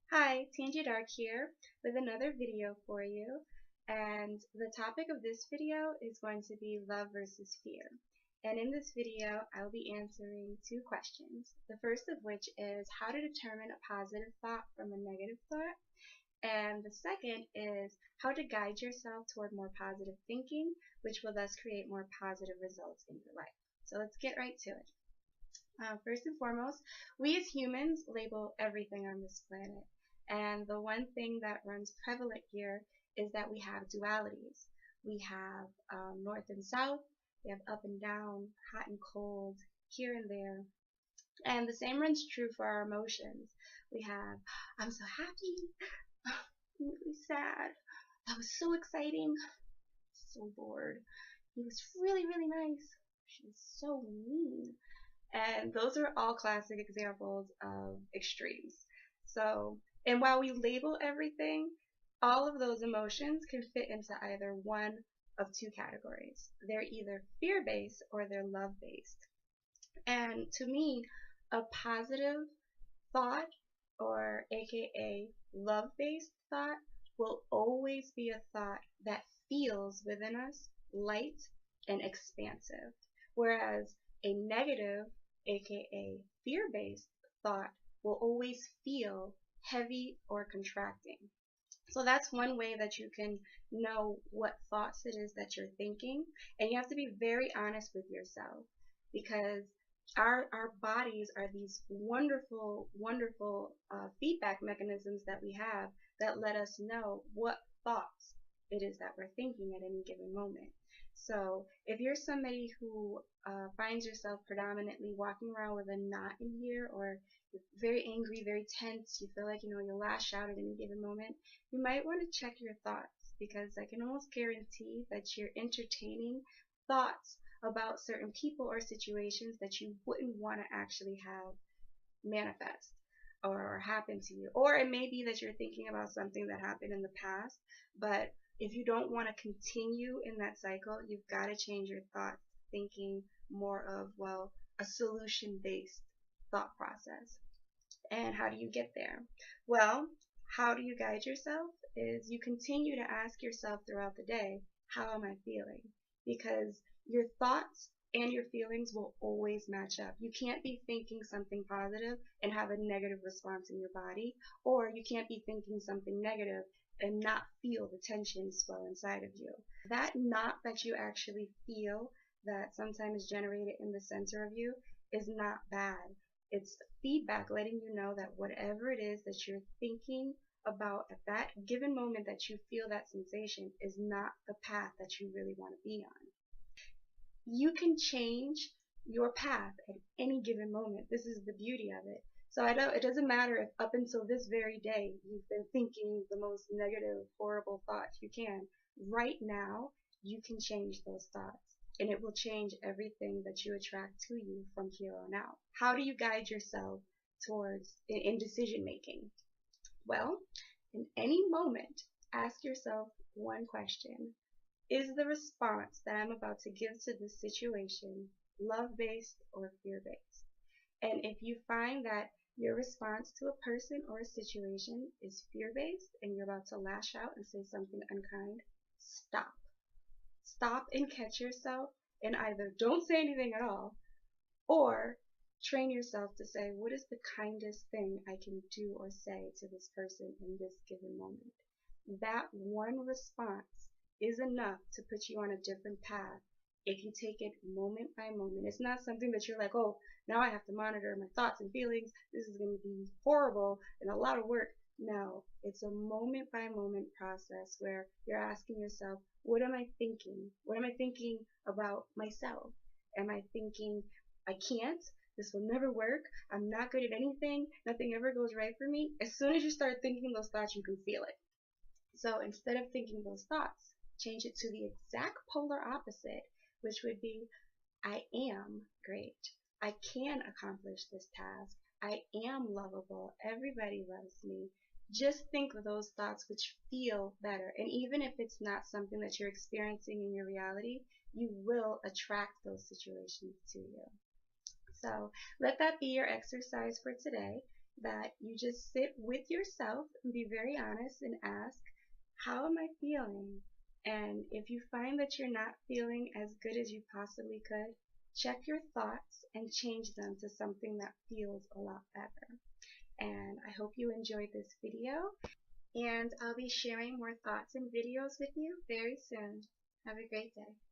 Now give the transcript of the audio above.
Hi, Tanji Dark here with another video for you. And the topic of this video is going to be love versus fear. And in this video, I'll be answering two questions. The first of which is how to determine a positive thought from a negative thought. And the second is how to guide yourself toward more positive thinking, which will thus create more positive results in your life. So let's get right to it. First and foremost, we as humans label everything on this planet. And the one thing that runs prevalent here is that we have dualities. We have north and south, we have up and down, hot and cold, here and there. And the same runs true for our emotions. We have, I'm so happy, I'm really sad, that was so exciting, so bored, he was really, really nice, she's so mean. And those are all classic examples of extremes. So, and while we label everything, all of those emotions can fit into either one of two categories. They're either fear-based or they're love-based. And to me, a positive thought, or aka love-based thought, will always be a thought that feels within us light and expansive. Whereas a negative, aka fear-based thought, will always feel heavy or contracting. So that's one way that you can know what thoughts it is that you're thinking. And you have to be very honest with yourself, because our bodies are these wonderful, wonderful feedback mechanisms that we have that let us know what thoughts it is that we're thinking at any given moment. So if you're somebody who finds yourself predominantly walking around with a knot in here, or you're very angry, very tense, you feel like you'll lash out at any given moment, you might want to check your thoughts, because I can almost guarantee that you're entertaining thoughts about certain people or situations that you wouldn't want to actually have manifest or happen to you. Or it may be that you're thinking about something that happened in the past, but if you don't want to continue in that cycle, you've got to change your thoughts, thinking more of, well, a solution-based thought process. And how do you get there? Well, how do you guide yourself is you continue to ask yourself throughout the day, how am I feeling? Because your thoughts and your feelings will always match up. You can't be thinking something positive and have a negative response in your body, or you can't be thinking something negative and not feel the tension swell inside of you. That knot that you actually feel that sometimes is generated in the center of you is not bad. It's feedback letting you know that whatever it is that you're thinking about at that given moment that you feel that sensation is not the path that you really want to be on. You can change your path at any given moment. This is the beauty of it. So it doesn't matter if up until this very day you've been thinking the most negative, horrible thoughts you can. Right now, you can change those thoughts, and it will change everything that you attract to you from here on out. How do you guide yourself towards in decision making? Well, in any moment, ask yourself one question. Is the response that I'm about to give to this situation love-based or fear-based? And if you find that your response to a person or a situation is fear-based and you're about to lash out and say something unkind, stop. Stop and catch yourself, and either don't say anything at all, or train yourself to say, what is the kindest thing I can do or say to this person in this given moment? That one response is enough to put you on a different path if you take it moment by moment. It's not something that you're like, oh, now I have to monitor my thoughts and feelings. This is going to be horrible and a lot of work. No, it's a moment by moment process where you're asking yourself, what am I thinking? What am I thinking about myself? Am I thinking, I can't? This will never work. I'm not good at anything. Nothing ever goes right for me. As soon as you start thinking those thoughts, you can feel it. So instead of thinking those thoughts, change it to the exact polar opposite, which would be, I am great. I can accomplish this task. I am lovable. Everybody loves me. Just think of those thoughts which feel better. And even if it's not something that you're experiencing in your reality, you will attract those situations to you. So let that be your exercise for today. that you just sit with yourself and be very honest and ask, how am I feeling? And if you find that you're not feeling as good as you possibly could, check your thoughts and change them to something that feels a lot better. And I hope you enjoyed this video, and I'll be sharing more thoughts and videos with you very soon. Have a great day.